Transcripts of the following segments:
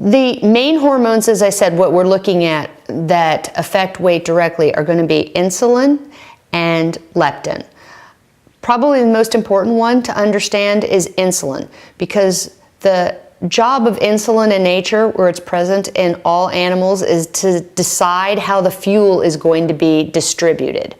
The main hormones, as I said, what we're looking at that affect weight directly are going to be insulin and leptin. Probably the most important one to understand is insulin, because the job of insulin in nature, where it's present in all animals, is to decide how the fuel is going to be distributed.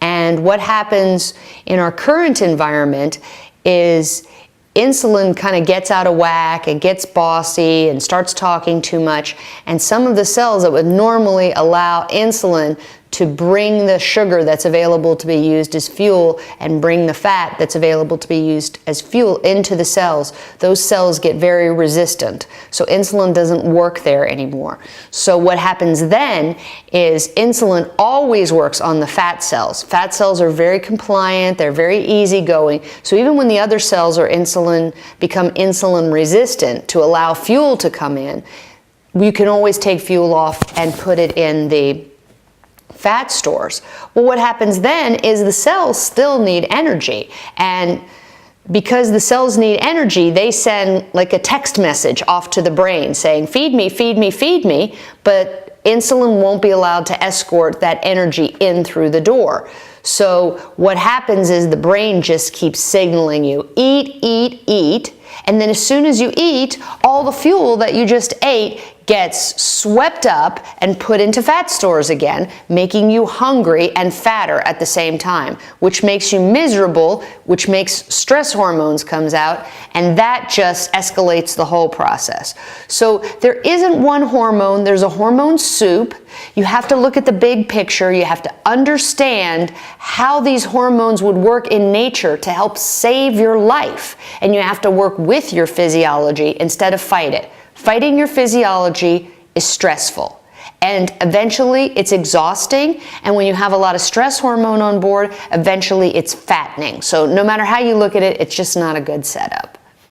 And what happens in our current environment is insulin kind of gets out of whack and gets bossy and starts talking too much, and some of the cells that would normally allow insulin to bring the sugar that's available to be used as fuel and bring the fat that's available to be used as fuel into the cells, those cells get very resistant. So insulin doesn't work there anymore. So what happens then is insulin always works on the fat cells. Fat cells are very compliant, they're very easygoing. So even when the other cells are become insulin resistant to allow fuel to come in, you can always take fuel off and put it in the fat stores. Well, what happens then is the cells still need energy, and because the cells need energy, they send like a text message off to the brain saying, feed me, feed me, feed me, but insulin won't be allowed to escort that energy in through the door. So what happens is the brain just keeps signaling you, eat, eat, eat, and then as soon as you eat, all the fuel that you just ate gets swept up and put into fat stores again, making you hungry and fatter at the same time, which makes you miserable, which makes stress hormones comes out, and that just escalates the whole process. So there isn't one hormone, there's a hormone soup. You have to look at the big picture. You have to understand how these hormones would work in nature to help save your life, and you have to work with your physiology instead of fight it. Fighting your physiology is stressful, and eventually it's exhausting, and when you have a lot of stress hormone on board, eventually it's fattening. So no matter how you look at it, it's just not a good setup.